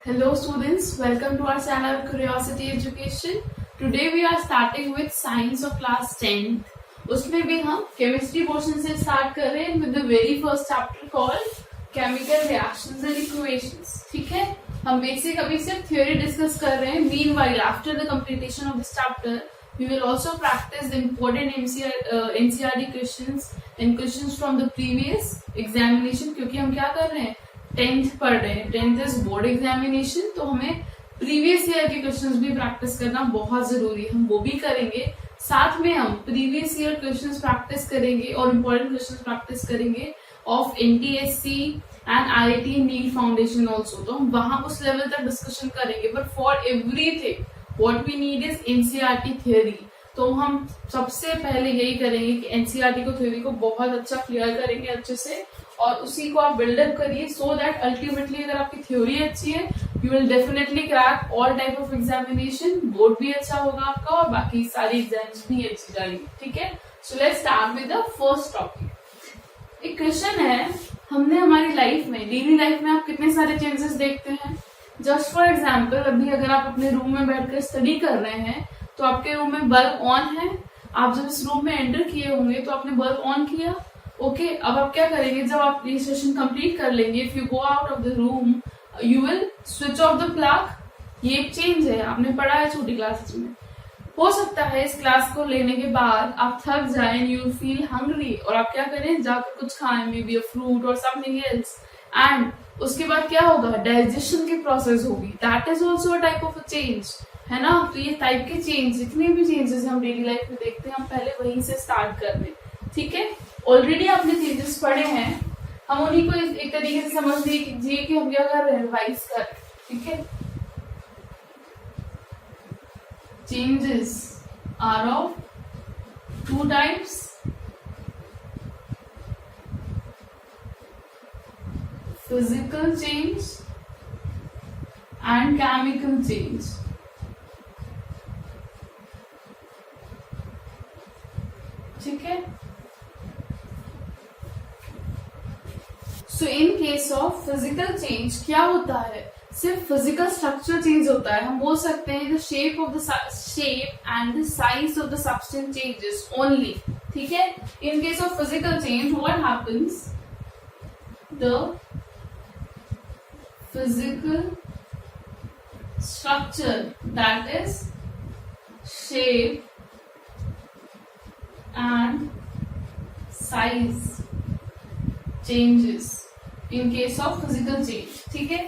Hello students, welcome to our channel Curiosity Education. Today we are starting with Science of class 10th. उसमें भी हम chemistry portion से start कर रहे हैं with the very first chapter called Chemical Reactions and Equations. ठीक है, हम basic अभी सिर्फ theory discuss कर रहे हैं. Meanwhile, after the completion of this chapter, we will also practice the important NCERT questions and questions from the previous examination. क्योंकि हम क्या कर रहे हैं, 10th पढ़ रहे हैं. 10th इज बोर्ड एग्जामिनेशन, तो हमें प्रीवियस ईयर के क्वेश्चंस भी प्रैक्टिस करना बहुत जरूरी है. हम वो भी करेंगे, साथ में हम प्रीवियस ईयर क्वेश्चंस प्रैक्टिस करेंगे और इम्पोर्टेंट क्वेश्चंस प्रैक्टिस करेंगे of NTSC and IIT NEET foundation also. तो हम वहां उस लेवल तक डिस्कशन करेंगे. But for everything what we need is NCERT theory. तो हम सबसे पहले यही करेंगे कि NCERT को थ्योरी को बहुत अच्छा क्लियर करेंगे अच्छे से, और उसी को आप बिल्डअप करिए सो दैट अल्टीमेटली अगर आपकी थ्योरी अच्छी है you will definitely crack all type of examination. Board भी अच्छा होगा आपका और बाकी सारी एग्जाम्स भी अच्छी जाएंगी. ठीक है, so let's start with the first topic. एक क्वेश्चन है, हमने हमारी लाइफ में, डेली लाइफ में आप कितने सारे चेंजेस देखते हैं. जस्ट फॉर एग्जाम्पल, अभी अगर आप अपने रूम में बैठकर स्टडी कर रहे हैं तो आपके रूम में बल्ब ऑन है. आप जब इस रूम में एंटर किए होंगे तो आपने बल्ब ऑन किया. ओके, अब आप क्या करेंगे, जब आप ये सेशन कंप्लीट कर लेंगे, if you go out of the room you will switch off the plug. ये एक चेंज है, आपने पढ़ा है छोटी क्लासेस में. हो सकता है इस क्लास को लेने के बाद आप थक जाएं, यू फील हंग्री, और आप क्या करें, जाकर कुछ खाएं, मे बी अ फ्रूट और समथिंग एल्स, एंड उसके बाद क्या होगा, डाइजेशन की प्रोसेस होगी. That is also a type of a change, है ना. तो ये टाइप के चेंज, जितने भी चेंजेस हम डेली लाइफ में देखते हैं, हम पहले वहीं से स्टार्ट कर दें. ठीक है, ऑलरेडी आपने चेंजेस पढ़े हैं, हम उन्हीं को एक तरीके से समझ लीजिए कि हम क्या कर रहे हैं, रिवाइज कर रहे हैं. ठीक है, changes are of two types. Physical change and chemical change. ठीक है, so in case of physical change क्या होता है, सिर्फ फिजिकल स्ट्रक्चर चेंज होता है. हम बोल सकते हैं the shape of the shape and the size of the substance changes only. ठीक है, इन case of physical change what happens, the physical structure that is shape and size changes in case of physical change. ठीक है,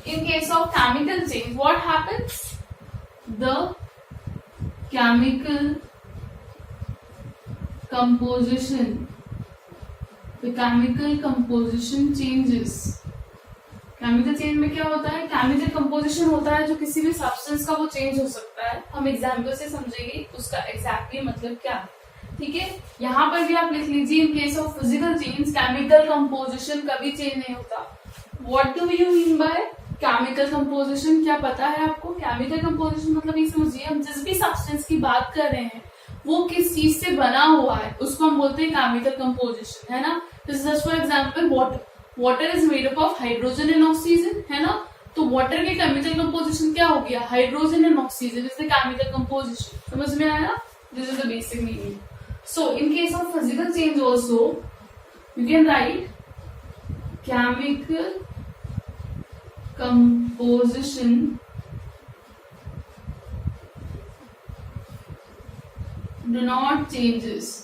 in case of chemical change what happens, the chemical composition changes. Chemical change में क्या होता है, chemical composition होता है जो किसी भी सब्सटेंस का वो चेंज हो सकता है. हम एग्जाम्पल से समझेंगे उसका एग्जैक्टली मतलब क्या है. ठीक है, यहाँ पर भी आप लिख लीजिए, इन case of physical change chemical composition कभी चेंज नहीं होता. What do you mean by chemical composition, क्या पता है आपको. केमिकल कंपोजिशन मतलब ये समझिए, हम जिस भी सब्सटेंस की बात कर रहे हैं वो किस चीज से बना हुआ है उसको हम बोलते हैं केमिकल कंपोजिशन, है ना. Just for example water is made up of hydrogen and oxygen, है ना. तो वाटर के केमिकल कंपोजिशन क्या हो गया, hydrogen and oxygen is the chemical composition. समझ में आया, this is the basic meaning. So, in case of physical change also, you can write chemical composition do not changes.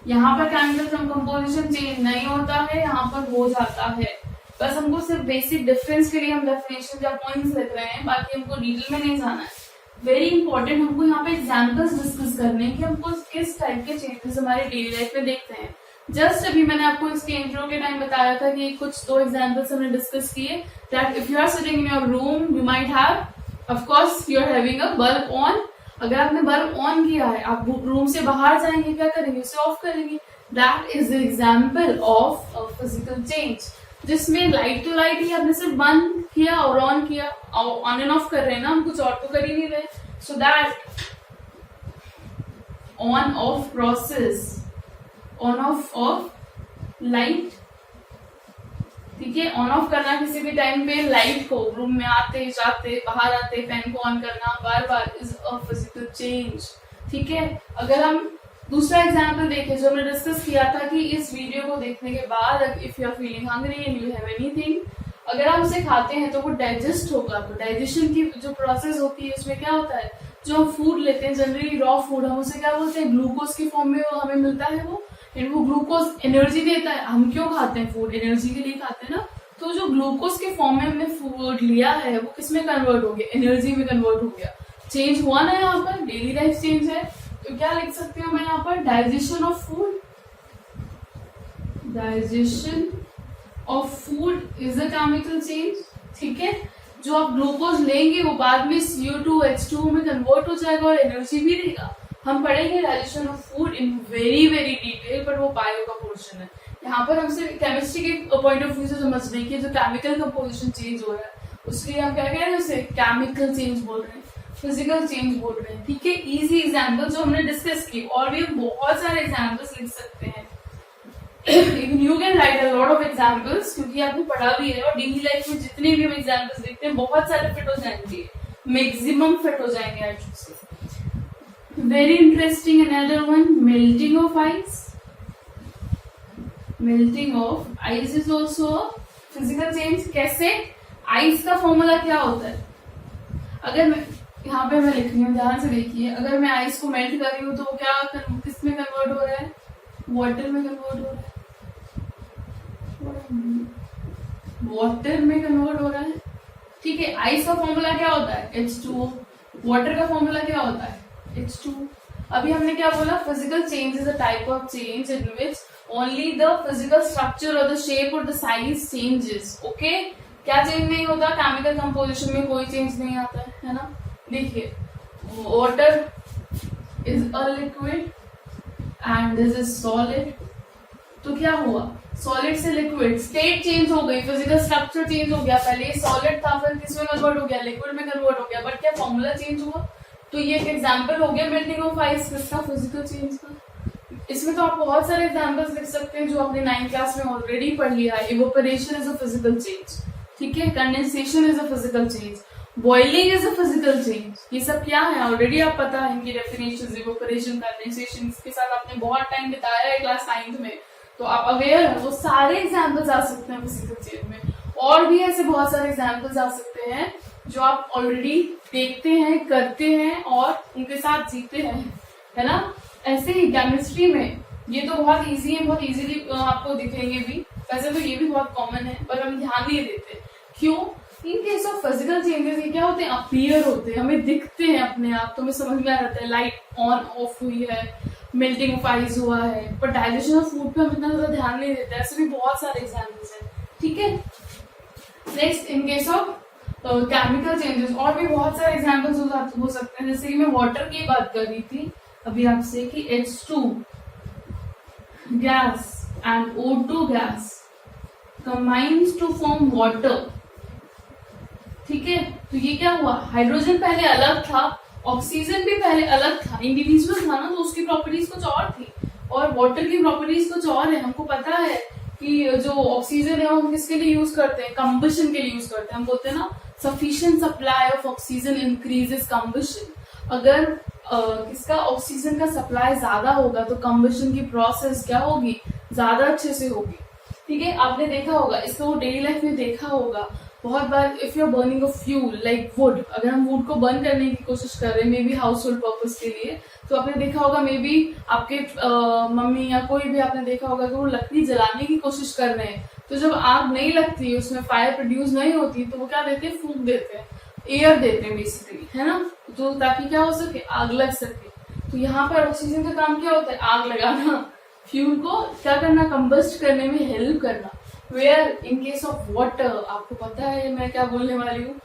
यहाँ पर केमिकल कंपोजिशन चेंज नहीं होता है, यहाँ पर हो जाता है. बस हमको सिर्फ बेसिक डिफरेंस के लिए हम डेफिनेशन या पॉइंट्स लिख रहे हैं, बाकी हमको डिटेल में नहीं जाना है. वेरी इंपॉर्टेंट, हमको यहाँ पे एग्जाम्पल्स डिस्कस करने हैं कि हमको किस टाइप के चेंजेस हमारे डेली लाइफ में देखते हैं. जस्ट अभी मैंने आपको इसके इंट्रो के टाइम बताया था कि कुछ दो एग्जाम्पल्स हमने डिस्कस किए. That if you are sitting in your room you might have, of course you are having a bulb on. अगर आपने बल्ब ऑन किया है, आप रूम से बाहर जाएंगे, क्या करेंगे, उसे ऑफ करेंगे. That is the example of a physical change, जिसमें लाइट टू लाइट ही आपने सिर्फ बंद किया और ऑन किया, ऑन एंड ऑफ कर रहे हैं ना, हम कुछ और तो कर ही नहीं रहे. So that on off process, on off light ठीक है। ऑन ऑफ करना किसी भी टाइम पे, लाइट को रूम में आते जाते बाहर आते फैन को ऑन करना बार बार इज अ फिजिकल चेंज, ठीक है। अगर हम दूसरा एग्जाम्पल देखें जो हमने डिस्कस किया था कि इस वीडियो को देखने के बाद if you are feeling hungry and you have anything, अगर हम उसे खाते हैं तो वो डाइजेस्ट होगा। तो डाइजेशन की जो प्रोसेस होती है उसमें क्या होता है, जो हम फूड लेते हैं जनरली रॉ फूड, हम उसे क्या बोलते हैं, ग्लूकोज की फॉर्म में वो हमें मिलता है वो, एंड वो ग्लूकोज एनर्जी देता है। हम क्यों खाते हैं फूड, एनर्जी के लिए खाते हैं ना। तो जो ग्लूकोज के फॉर्म में हमने फूड लिया है वो किसमें कन्वर्ट हो गया, एनर्जी में कन्वर्ट हो गया। चेंज हुआ ना यहाँ पर, डेली लाइफ चेंज है। तो क्या लिख सकती हूँ मैं यहाँ पर, digestion of food, digestion of food is a chemical change, ठीक है। जो आप ग्लूकोज लेंगे वो बाद में CO2 H2O में कन्वर्ट हो जाएगा और एनर्जी भी देगा। हम पढ़ेंगे digestion of food in very very detail, पर वो बायो का पोर्शन है। यहाँ पर हमसे केमिस्ट्री के पॉइंट ऑफ व्यू से समझ रहे हैं कि जो केमिकल कंपोजिशन चेंज हो रहा है उसके लिए हम क्या कह रहे हैं, उसे केमिकल चेंज बोल रहे हैं, फिजिकल चेंज बोल रहे हैं, ठीक है। इजी एग्जाम्पल जो हमने डिस्कस की, और भी हम बहुत सारे एग्जाम्पल्स लिख सकते हैं। Even you can write a lot of examples, क्योंकि आपने पढ़ा भी है और डेली लाइफ में जितने भी हम एग्जाम्पल्स देखते हैं बहुत सारे फिट हो जाएंगे, मैक्सिमम फिट हो जाएंगे आई शुड से। Very interesting another one, melting of ice. Melting of ice is also physical change. कैसे, आइस का फॉर्मूला क्या होता है, अगर मैं यहाँ पे मैं लिख रही हूँ ध्यान से देखिए, अगर मैं आइस को मेल्ट कर रही हूँ तो वो क्या किस में कन्वर्ट हो रहा है, वाटर में कन्वर्ट हो रहा है, वाटर में कन्वर्ट हो रहा है, ठीक है। आइस का फॉर्मूला क्या होता है, H2O। वाटर का फॉर्मूला क्या होता है, H2O। अभी हमने क्या बोला, physical change is a type of change in which only the physical structure और द शेप और द साइज चेंजेस, ओके। क्या चेंज नहीं होता, केमिकल कंपोजिशन में कोई चेंज नहीं आता है ना। देखिए, water is a liquid and this is solid. तो क्या हुआ, सॉलिड से लिक्विड, स्टेट चेंज हो गई, फिजिकल स्ट्रक्चर चेंज हो गया। पहले ये सॉलिड था, फिर किसमें कन्वर्ट हो गया, लिक्विड में कन्वर्ट हो गया, बट क्या फॉर्मूला चेंज हुआ। तो ये एक एग्जांपल हो गया मेल्टिंग ऑफ आइस किसका, फिजिकल चेंज का। इसमें तो आप बहुत सारे एग्जांपल्स लिख सकते हैं जो आपने 9th क्लास में ऑलरेडी पढ़ लिया है। Evaporation is a physical change, ठीक है। Condensation is a physical change, boiling is a physical change. ये सब क्या है ऑलरेडी आप पता है इनकी डेफिनेशंस, इवोपरेशन, कंडेंसेशन, इसके साथ आपने बहुत टाइम बिताया है क्लास 9th में, तो आप अवेयर हो। वो सारे एग्जाम्पल्स आ सकते हैं फिजिकल चेंज में, और भी ऐसे बहुत सारे एग्जाम्पल्स आ सकते हैं जो आप ऑलरेडी देखते हैं, करते हैं और उनके साथ जीते हैं, है ना। ऐसे ही केमिस्ट्री में ये तो बहुत इजी है, बहुत इजीली आपको दिखेंगे भी। वैसे तो ये भी बहुत कॉमन है पर हम ध्यान नहीं देते, क्यों। इन केस ऑफ फिजिकल चेंजेस ये क्या होते हैं, अपीयर होते हैं, हमें दिखते हैं अपने आप, तो हमें समझ में आ जाता है लाइट ऑन ऑफ हुई है, मेल्टिंग ऑफ आइस हुआ है। पर डाइजेशन ऑफ फूड पे हम इतना ज्यादा ध्यान नहीं देते। ऐसे भी बहुत सारे एग्जाम्पल्स हैं, ठीक है। Next, in case of chemical changes और भी बहुत सारे एग्जाम्पल्स हो सकते हैं। जैसे कि मैं वाटर की बात कर रही थी अभी आपसे कि H2 gas and O2 gas combines to form water, ठीक है। तो ये क्या हुआ, हाइड्रोजन पहले अलग था, ऑक्सीजन भी पहले अलग था, इंडिविजुअल था ना, तो उसकी प्रॉपर्टीज कुछ और थी और वाटर की प्रॉपर्टीज कुछ और है। हमको पता है कि जो ऑक्सीजन है वो हम किसके लिए यूज करते हैं, कंबशन के लिए यूज करते हैं। हम बोलते हैं ना, sufficient supply of oxygen increases combustion. अगर इसका ऑक्सीजन का सप्लाई ज्यादा होगा तो कंबशन की प्रोसेस क्या होगी, ज्यादा अच्छे से होगी, ठीक है। आपने देखा होगा इसको, वो डेली लाइफ में देखा होगा बहुत बार, if you are burning a fuel like wood, अगर हम वुड को बर्न करने की कोशिश कर रहे हैं may be house hold purpose के लिए, तो आपने देखा होगा मे बी आपके मम्मी या कोई भी आपने देखा होगा कि वो लकड़ी जलाने की कोशिश कर रहे हैं, तो जब आग नहीं लगती, उसमें फायर प्रोड्यूस नहीं होती, तो वो क्या देते हैं, फूंक देते हैं, एयर देते हैं बेसिकली, है ना, तो ताकि क्या हो सके, आग लग सके। तो यहाँ पर ऑक्सीजन का काम क्या होता है, आग लगाना, फ्यूल को क्या करना, कंबस्ट करने में हेल्प करना। Where in case of water, आपको पता है मैं क्या बोलने वाली हूँ,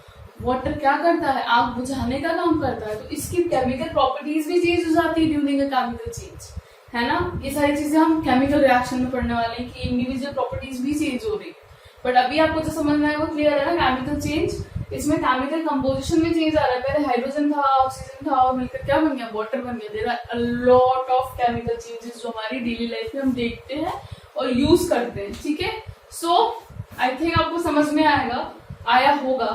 वाटर क्या करता है, आग बुझाने का काम करता है। तो इसकी केमिकल प्रॉपर्टीज भी चेंज हो जाती है ड्यूरिंग अ केमिकल चेंज, है ना। ये सारी चीजें हम केमिकल रिएक्शन में पढ़ने वाले हैं कि इंडिविजुअल प्रॉपर्टीज भी चेंज हो रही है। बट अभी आपको जो समझ में आया वो क्लियर है ना, केमिकल चेंज, इसमें केमिकल कंपोजिशन में चेंज आ रहा है। पहले हाइड्रोजन था, ऑक्सीजन था, और मिलकर क्या बन गया, वाटर बन गया। There are a lot of chemical changes जो हमारी डेली लाइफ में हम देखते हैं और यूज करते हैं, ठीक है। सो आई थिंक आपको समझ में आया होगा।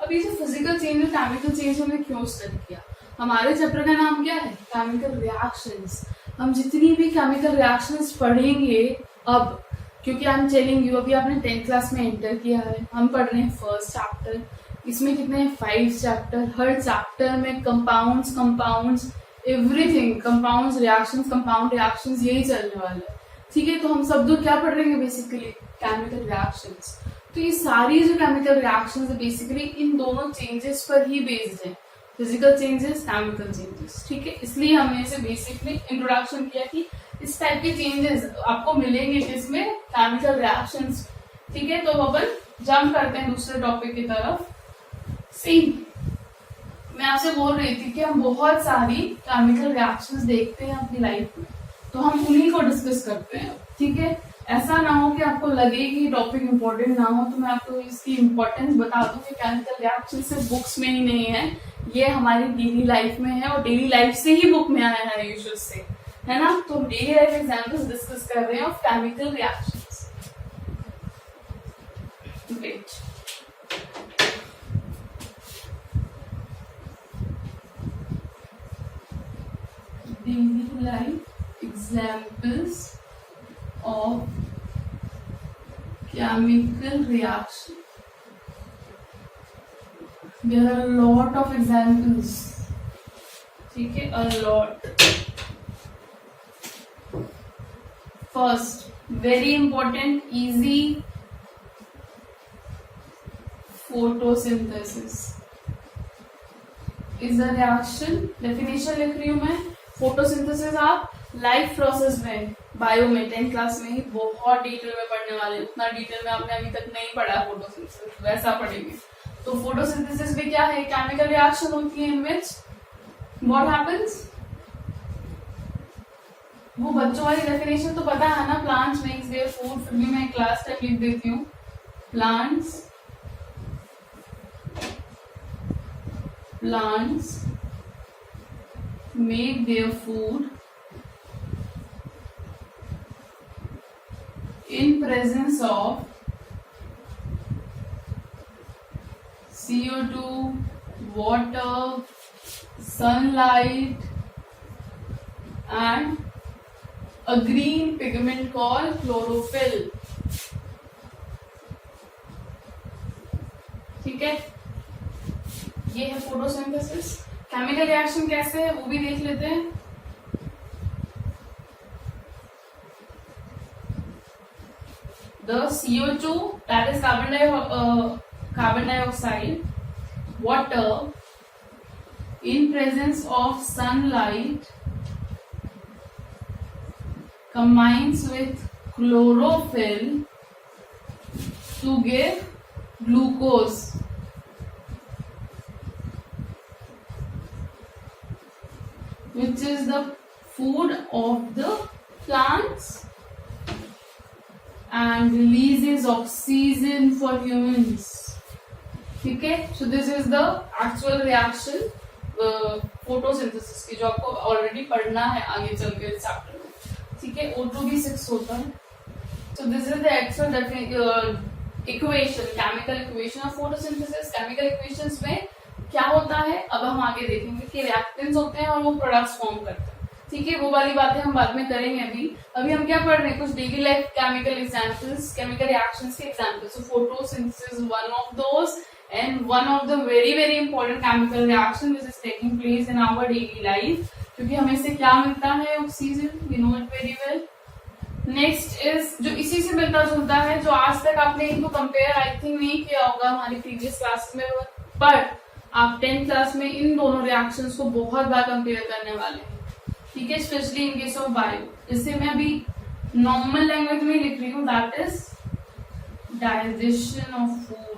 अब ये जो फिजिकल चेंज और केमिकल चेंज हमने क्यों स्टडी किया, हमारे चैप्टर का नाम क्या है, केमिकल रिएक्शंस। हम जितनी भी केमिकल रिएक्शंस पढ़ेंगे अब, क्योंकि आई एम टेलिंग यू, अभी आपने 10th क्लास में एंटर किया है, हम पढ़ रहे हैं फर्स्ट चैप्टर। इसमें कितने हैं, 5 चैप्टर। हर चैप्टर में compounds everything, compounds reactions, compound reactions, यही चलने वाला है। ठीक है, तो हम सब लोग क्या पढ़ रहे हैं बेसिकली, केमिकल रिएक्शंस। तो ये सारी जो केमिकल रिएक्शंस है बेसिकली इन दोनों चेंजेस पर ही बेस्ड है, फिजिकल चेंजेस, केमिकल चेंजेस। ठीक है, इसलिए हमने इसे बेसिकली इंट्रोडक्शन किया कि इस टाइप के चेंजेस आपको मिलेंगे जिसमें केमिकल रिएक्शंस। ठीक है, तो अपन जंप करते हैं दूसरे टॉपिक की तरफ। मैं आपसे बोल रही थी कि हम बहुत सारी केमिकल रिएक्शंस देखते हैं अपनी लाइफ में, तो हम उन्हीं को डिस्कस करते हैं। ठीक है, ऐसा ना हो कि आपको लगे कि टॉपिक इम्पोर्टेंट ना हो, तो मैं आपको इसकी इम्पोर्टेंस बता दूं कि केमिकल रिएक्शन सिर्फ बुक्स में ही नहीं है, ये हमारी डेली लाइफ में है, और डेली लाइफ से ही बुक में आया है यूजुअल से, है ना। तो हम डेली लाइफ एग्जाम्पल्स डिस्कस कर रहे हैं of chemical reactions. Great, daily life examples of chemical reaction. There are a lot of examples. ठीक है, a lot. First, very important, easy, photosynthesis is a reaction. Definition लिख रही हूं मैं। Photosynthesis आप लाइफ प्रोसेस में, बायो में 10th class में ही बहुत डिटेल में पढ़ने वाले, उतना डिटेल में आपने अभी तक नहीं पढ़ा फोटोसिंथेसिस, वैसा पढ़ेंगे। तो फोटोसिंथेसिस में क्या है, केमिकल रिएक्शन होती है इन विच व्हाट हैपेंस, वो बच्चों वाली डेफिनेशन तो पता है ना, प्लांट्स मेक्स देयर फूड, फिर भी मैं क्लास तक लिख देती हूँ, plants make their food in presence of CO2, water, sunlight and a green pigment called chlorophyll. ठीक है, ये है फोटोसिंथेसिस। केमिकल रिएक्शन कैसे है वो भी देख लेते हैं। The CO2, that is carbon dioxide, water in presence of sunlight combines with chlorophyll to give glucose. Which is the food of the plants and releases oxygen for humans. ठीक है, so this is the actual reaction photosynthesis की, जो आपको already पढ़ना है आगे चल के चैप्टर में। ठीक है, O2B6 होता है। So this is the actual equation, chemical equation of photosynthesis. chemical equations में क्या होता है अब हम आगे देखेंगे कि रिएक्टेंट्स होते हैं और वो प्रोडक्ट्स फॉर्म करते हैं। ठीक है, वो वाली बातें हम बाद में करेंगे। अभी हम क्या पढ़ रहे हैं, कुछ daily life chemical examples, chemical reactions के examples. So photosynthesis one of those and one of the very very important chemical reaction which is taking place in our daily life, क्योंकि हमें इससे क्या मिलता है, oxygen, we know it very well. Next is जो इसी से मिलता जुलता है, जो आज तक आपने इनको कंपेयर आई थिंक नहीं किया होगा हमारी प्रीवियस क्लास में, बट आप 10th क्लास में इन दोनों रिएक्शंस को बहुत बार कंपेयर करने वाले हैं। ठीक है, specially in case of bio, जिससे मैं अभी नॉर्मल लैंग्वेज में लिख रही हूँ, that is digestion of food.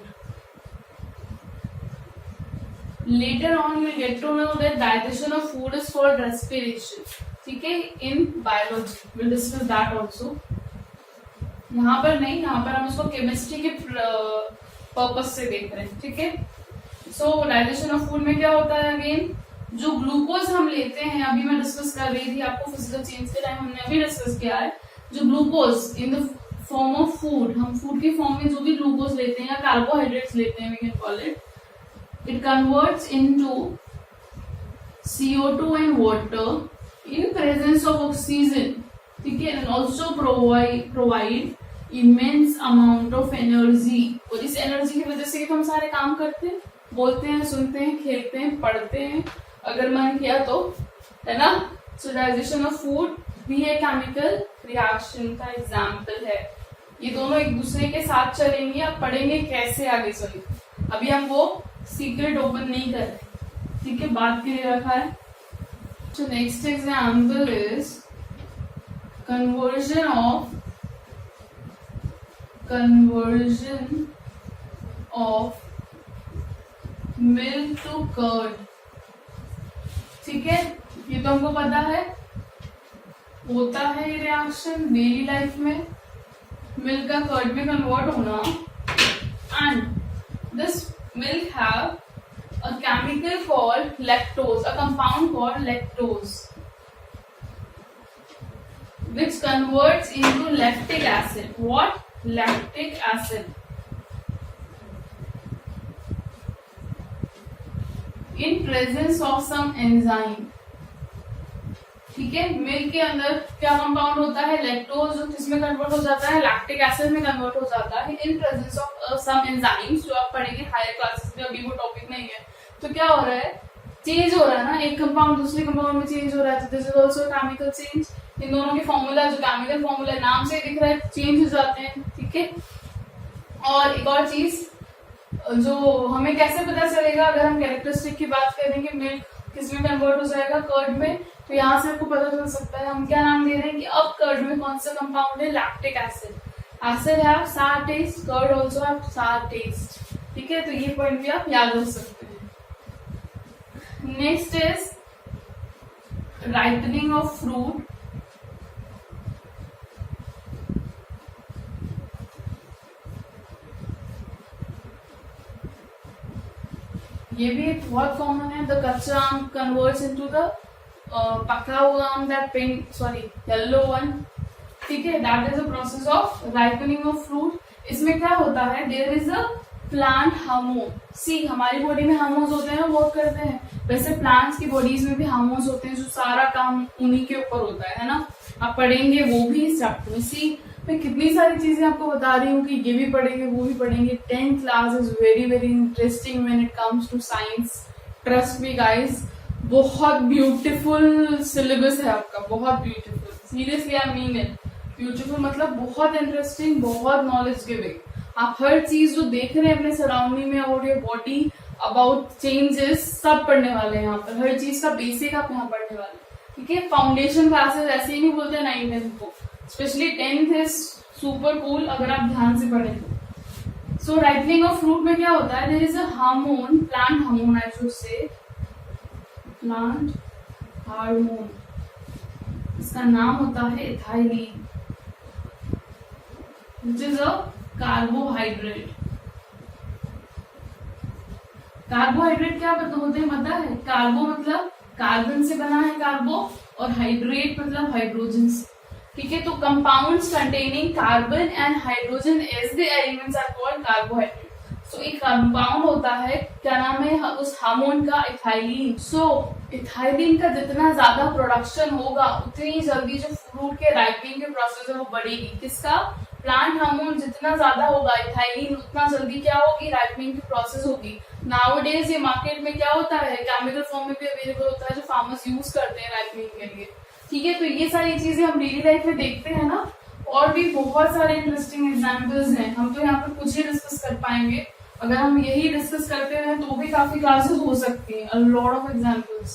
Later on you get to know that digestion of food is called respiration. ठीक है, in biology will discuss that also. यहाँ पर नहीं, यहाँ पर हम उसको केमिस्ट्री के पर्पज से देख रहे हैं। ठीक है, सो डाइजेशन ऑफ फूड में क्या होता है, अगेन जो ग्लूकोज हम लेते हैं, अभी मैं डिस्कस कर रही थी आपको फिजिकल चेंज के टाइम हमने अभी डिस्कस किया है, जो glucose in the form of food, हम फूड के फॉर्म में जो भी ग्लूकोज लेते हैं या कार्बोहाइड्रेट्स लेते हैं, we can call it, it converts into CO2 and water in presence of oxygen, ठीक है, and also provide immense amount of energy। और इस एनर्जी की वजह से हम सारे काम करते हैं, बोलते हैं, सुनते हैं, खेलते हैं, पढ़ते हैं, अगर मन किया तो, है ना। सो डाइजेशन ऑफ फूड भी एक केमिकल रिएक्शन का एग्जाम्पल है। ये दोनों एक दूसरे के साथ चलेंगे, आप पढ़ेंगे कैसे आगे चलेंगे, अभी हम वो सीक्रेट ओपन नहीं कर रहे, ठीक है, बात के लिए रखा है। So next example is conversion of milk to curd, ठीक है, ये तो हमको पता है, होता है ये रिएक्शन डेली लाइफ में, मिल्क का कर्ड में कन्वर्ट होना, and this milk have a chemical called lactose, a compound called lactose, which converts into lactic acid. What? Lactic acid. In presence of some enzyme, ठीक है, milk के अंदर क्या compound होता है, लैक्टोज, जो किसमें कन्वर्ट हो जाता है, लैक्टिक एसिड में कन्वर्ट हो जाता है, in presence of some enzymes, जो आप पढ़ेंगे हायर क्लासेस में, अभी वो टॉपिक नहीं है। तो क्या हो रहा है, चेंज हो रहा है ना, एक कंपाउंड दूसरे कंपाउंड में चेंज हो रहा है, तो this is also chemical change. इन दोनों के फॉर्मूला, जो केमिकल फॉर्मूला नाम से दिख रहा है, चेंज हो जाते हैं, ठीक है। और एक और चीज जो हमें कैसे पता चलेगा, अगर हम कैरेक्टरिस्टिक की बात करेंगे, मिल्क किसमें कन्वर्ट हो जाएगा, कर्ड में, तो यहाँ से आपको पता चल सकता है हम क्या नाम दे रहे हैं कि अब कर्ड में कौन सा कंपाउंड है, लैक्टिक एसिड। एसिड हैव सार टेस्ट, कर्ड आल्सो हैव सार टेस्ट, ठीक है, तो ये पॉइंट भी आप याद रख सकते हैं। Next is ripening of fruit. ये भी एक बहुत कॉमन है, द कच्चा आम कन्वर्ट्स इनटू द पका हुआ आम, that pink, sorry yellow one, ठीक है, that is the process of ripening of fruit. इसमें क्या होता है, there is a plant hormone. See, हमारी बॉडी में हार्मोन्स होते हैं, वर्क करते हैं, वैसे प्लांट्स की बॉडीज में भी हार्मोन्स होते हैं, जो सारा काम उन्हीं के ऊपर होता है ना, आप पढ़ेंगे वो भी इस चैप्टर में। सी, मैं कितनी सारी चीजें आपको बता रही हूँ कि ये भी पढ़ेंगे वो भी पढ़ेंगे। 10th class is very very interesting when it comes to science, trust me guys, बहुत ब्यूटीफुल सिलेबस है आपका, बहुत beautiful, seriously I mean it, beautiful मतलब बहुत इंटरेस्टिंग, बहुत नॉलेज गिविंग। आप हर चीज जो देख रहे हैं अपने सराउंडिंग में, about your body, about changes, सब पढ़ने वाले हैं यहाँ पर, हर चीज का बेसिक आप यहाँ पढ़ने वाले, ठीक है। फाउंडेशन क्लासेस ऐसे ही नहीं बोलते 9th 10th को, specially 10th is super cool अगर आप ध्यान से पढ़ें तो। सो राइपनिंग ऑफ फ्रूट में क्या होता है, there is a hormone, plant hormone I should say, plant hormone, इसका नाम होता है ethylene, which is a carbohydrate. Carbohydrate क्या होते हैं पता है, कार्बो मतलब कार्बन से बना है कार्बो, और हाइड्रेट मतलब हाइड्रोजन से, ठीक है। तो compounds containing carbon and hydrogen as the elements are called carbohydrate. So एक कंपाउंड होता है, क्या नाम है उस हार्मोन का, इथाइलिन। सो इथाइलिन का जितना ज्यादा प्रोडक्शन होगा, उतनी जल्दी जो फ्रूट के राइपनिंग के प्रोसेस है वो बढ़ेगी। किसका, प्लांट हार्मोन जितना ज्यादा होगा इथाइलिन, उतना जल्दी क्या होगी, राइपनिंग की प्रोसेस होगी। नाउअडेज ये मार्केट में क्या होता है, केमिकल फॉर्म में भी अवेलेबल होता है, जो फार्मर्स यूज करते हैं राइपनिंग के लिए, ठीक है। तो ये सारी चीजें हम डेली लाइफ में देखते हैं ना, और भी बहुत सारे इंटरेस्टिंग एग्जाम्पल्स हैं। हम तो यहाँ पर कुछ ही डिस्कस कर पाएंगे, अगर हम यही डिस्कस करते हैं तो भी काफी क्लासेस हो सकती हैं, a lot of examples.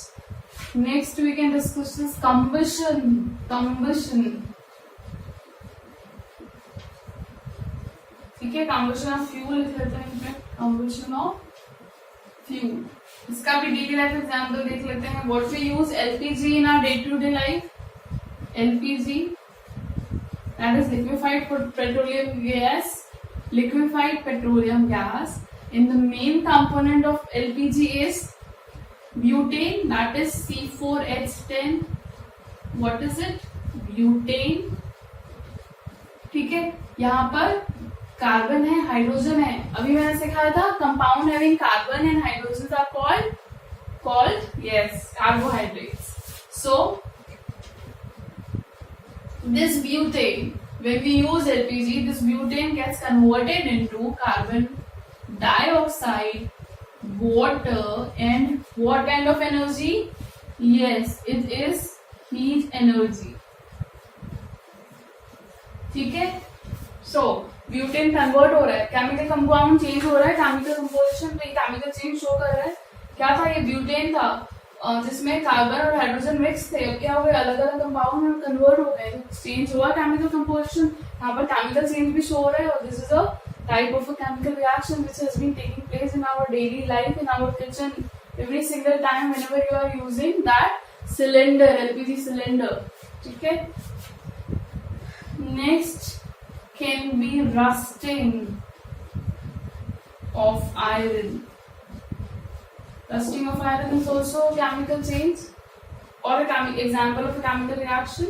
Next we can discuss this combustion, ठीक है, combustion of fuel लिख लेते हैं, combustion of fuel, इसका भी डेली लाइफ एग्जाम्पल देख लेते हैं। What we use LPG in our day-to-day life, LPG that is liquefied petroleum gas, liquefied petroleum gas, and the main component of LPG is butane, that is C4H10. What is it? Butane. ठीक है, यहाँ पर carbon है, hydrogen है। अभी मैंने सिखाया था compound having carbon and hydrogen are called yes carbohydrates. So this butane, when we use LPG, this butane gets converted into carbon dioxide, water, and what kind of energy? Yes, it is heat energy. ठीक है, सो butane convert हो रहा है, chemical compound change हो रहा है, chemical composition पे chemical change show कर रहा है। क्या था ये? ब्यूटेन था जिसमें कार्बन और हाइड्रोजन मिक्स थे। क्या हो गया? अलग अलग कंपाउंड में कन्वर्ट हो गए, चेंज हुआ केमिकल कंपोजिशन। यहाँ पर केमिकल चेंज भी शो हो रहा है और this is a type of a chemical reaction which has been taking place in our daily life, in our kitchen, every single time whenever you are using that cylinder, LPG cylinder. ठीक है, next can be rusting of iron. Rusting of iron is also a chemical change or a example of a chemical reaction.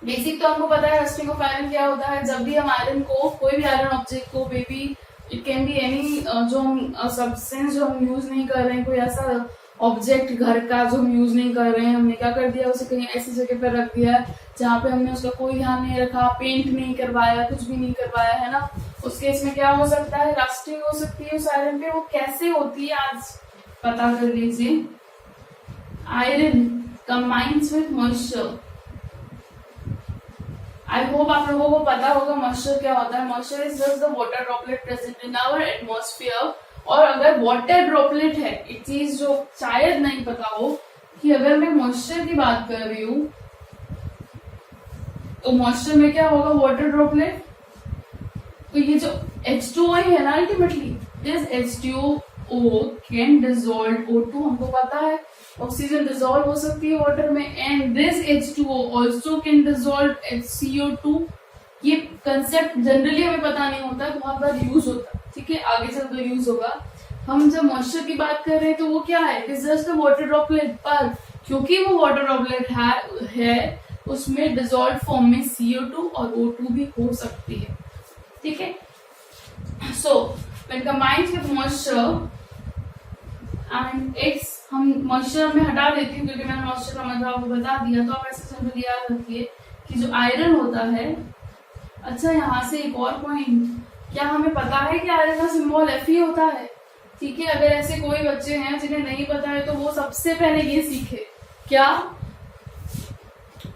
Basic तो हमको पता है rusting of iron क्या होता है। जब भी हम आयरन को, कोई भी आयरन ऑब्जेक्ट को, baby it can be any जो हम सब्सटेंस जो हम यूज नहीं कर रहे हैं, कोई ऐसा ऑब्जेक्ट घर का जो हम यूज नहीं कर रहे हैं, हमने क्या कर दिया, उसे कहीं ऐसी जगह पर रख दिया जहाँ पे हमने उसका कोई ध्यान नहीं रखा, पेंट नहीं करवाया, कुछ भी नहीं करवाया, है ना। उस केस में क्या हो सकता है? रस्टिंग हो सकती है उस आयरन पे। वो कैसे होती है आज पता कर लीजिए। Iron combines with moisture. I hope आप लोगों को पता होगा मॉइस्चर क्या होता है। Moisture is just the water droplet present in our atmosphere. और अगर वाटर ड्रॉपलेट है, एक चीज जो शायद नहीं पता हो कि अगर मैं मॉइस्चर की बात कर रही हूँ तो मॉइस्चर में क्या होगा? Water droplet. तो ये जो H2O है ना, ultimately this H2O can dissolve O2, हमको पता है। ऑक्सीजन डिसॉल्व हो सकती है वाटर में, and this H2O also can dissolve CO2। ये कंसेप्ट जनरली हमें पता नहीं होता, बहुत बार यूज होता है। ठीक है, आगे चलकर यूज होगा। हम जब मॉइस्चर की बात कर रहे हैं तो वो क्या है? It's just a water droplet, पर क्योंकि वो वाटर ड्रॉपलेट है उसमें डिसॉल्व फॉर्म में CO2 और O2 भी हो सकती है। ठीक है, so when combined with moisture and x, हम मॉइस्चर में हटा देती हूँ क्योंकि मैंने मॉइस्चर का मतलब आपको बता दिया। तो आप ऐसे सिंपल याद रखिए कि जो आयरन होता है, अच्छा यहाँ से एक और पॉइंट, क्या हमें पता है कि आयरन का सिंबल Fe होता है? ठीक है, अगर ऐसे कोई बच्चे हैं जिन्हें नहीं पता है तो वो सबसे पहले ये सीखे, क्या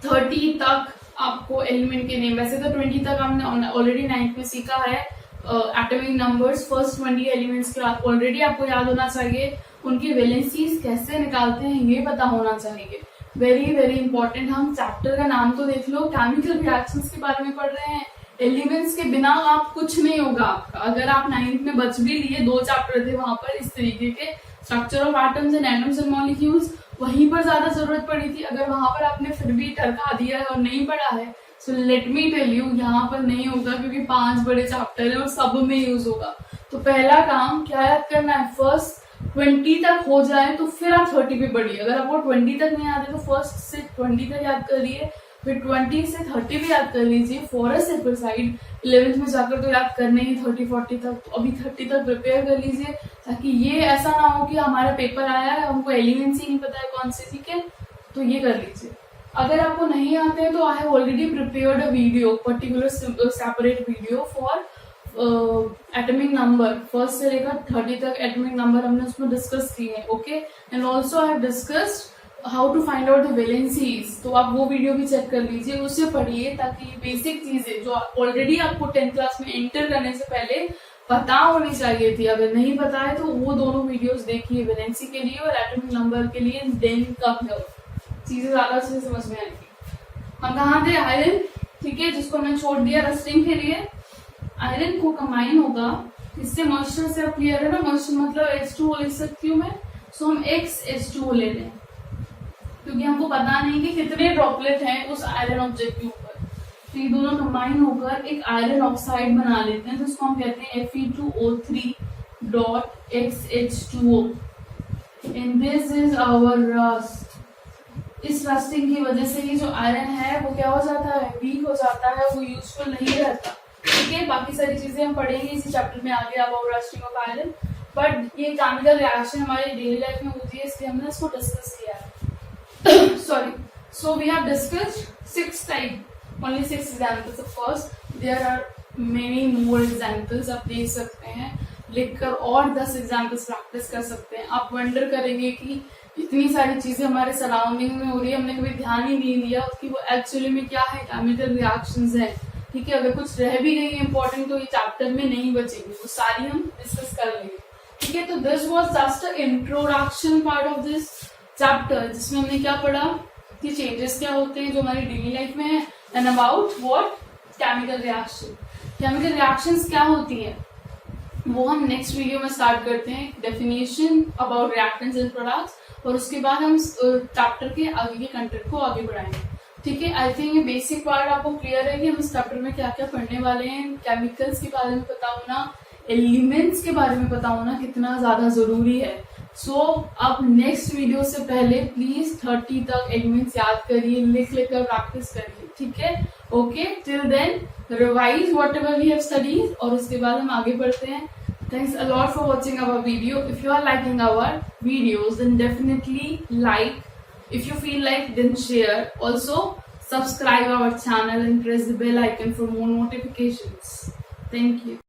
30 तक आपको एलिमेंट के नेम, वैसे तो 20 तक हमने ऑलरेडी 9th में सीखा है एटॉमिक नंबर्स, फर्स्ट 20 एलिमेंट्स के ऑलरेडी आपको याद होना चाहिए। उनकी वैलेंसीज कैसे निकालते हैं ये पता होना चाहिए, वेरी वेरी इंपॉर्टेंट। हम चैप्टर का नाम तो देख लो, केमिकल रिएक्शंस के बारे में पढ़ रहे हैं। एलिमेंट्स के बिना आप कुछ नहीं होगा आपका। अगर आप 9th में बच भी लिए, 2 चैप्टर थे वहां पर इस तरीके के, structure of atoms and atoms and molecules, वहीं पर ज्यादा जरूरत पड़ी थी। अगर वहां पर आपने फिर भी टरका दिया है और नहीं पढ़ा है, so let me tell you, यहाँ पर नहीं होगा क्योंकि 5 बड़े चैप्टर है और सब में यूज होगा। तो पहला काम क्या याद करना है? फर्स्ट 20 तक हो जाए तो फिर आप 30 पे बढ़िए। अगर आपको 20 तक नहीं आते तो फर्स्ट से 20 तक याद करिए, फिर 20 से 30 भी याद कर लीजिए for a shaper side. 11th में जाकर तो याद करने ही 30-40 तक, तो अभी 30 तक प्रिपेयर कर लीजिए ताकि ये ऐसा ना हो कि हमारा पेपर आया है हमको एलिमेंट्स ही नहीं पता है कौन से। ठीक है, तो ये कर लीजिए। अगर आपको नहीं आते हैं तो I have already prepared a video, particular separate video for atomic number, first से लेकर 30 तक एटॉमिक नंबर हमने उसमें डिस्कस किए हैं। Okay, and also I have discussed how to find out the valencies, तो आप वो वीडियो भी चेक कर लीजिए, उससे पढ़िए ताकि बेसिक चीजें जो ऑलरेडी आपको 10th क्लास में एंटर करने से पहले पता होनी चाहिए थी, अगर नहीं पता है तो वो दोनों वीडियोस देखिए वैलेंसी के लिए और एटॉमिक नंबर के लिए, देन कब चीजें ज्यादा अच्छे से समझ में आएंगी। हम कहाँ थे? आयरन, ठीक है, जिसको हमने छोड़ दिया रस्टिंग के लिए। आयरन को कंबाइन होगा इससे मॉइस्चर से, अब क्लियर है ना? मॉइस्चर मतलब H2O लिख सकती हूँ मैं, सो हम XH2O ले लें क्योंकि हमको पता नहीं कि कितने ड्रॉपलेट हैं उस आयरन ऑब्जेक्ट के ऊपर। तो ये दोनों कंबाइन होकर एक आयरन ऑक्साइड बना लेते हैं, तो इसको हम कहते हैं Fe2O3.XH2O, and this is our rust. इस रस्टिंग की वजह से ही जो आयरन है वो क्या हो जाता है, वीक हो जाता है, वो यूजफुल नहीं रहता। ठीक है, बाकी सारी चीजें हम पढ़ेंगे इसी चैप्टर में आगे about rusting of iron, but ये केमिकल रिएक्शन हमारी डेली लाइफ में होती है, इसलिए हमने इसको डिस्कस किया है। Sorry, so we have discussed 6 type, only 6 examples, of course there are many more examples। आप देख सकते हैं, लिखकर और 10 एग्जाम्पल्स प्रैक्टिस कर सकते हैं। आप वंडर करेंगे कि इतनी सारी चीजें हमारे सराउंडिंग में हो रही है, हमने कभी ध्यान ही नहीं दिया कि वो एक्चुअली में क्या है, केमिकल रिएक्शंस है। ठीक है, अगर कुछ रह भी गई है इंपॉर्टेंट तो ये चैप्टर में नहीं बचेगी, वो सारी हम डिस्कस कर लेंगे। ठीक है, तो this was just a introduction part of this chapter, जिसमें हमने क्या पढ़ा कि चेंजेस क्या होते हैं जो हमारी डेली लाइफ में है, and about what chemical reaction. Chemical reactions क्या होती है वो हम नेक्स्ट वीडियो में स्टार्ट करते हैं, definition about reactants and products, और उसके बाद हम चैप्टर के आगे के कंटेंट को आगे बढ़ाएंगे। ठीक है, आई थिंक ये बेसिक पार्ट आपको क्लियर है कि हम इस चैप्टर में क्या क्या पढ़ने वाले हैं। केमिकल्स के बारे में पता होना, एलिमेंट्स के बारे में पता होना कितना ज्यादा जरूरी है। सो अब नेक्स्ट वीडियो से पहले प्लीज 30 तक एलिमेंट्स याद करिए, लिख कर प्रैक्टिस करिए। ठीक है, okay, till then revise whatever we have studies, और उसके बाद हम आगे बढ़ते हैं। Thanks a lot for watching our video. If you are liking our videos, then definitely like. If you feel like, then share. Also, subscribe our channel and press the bell icon for more notifications. Thank you.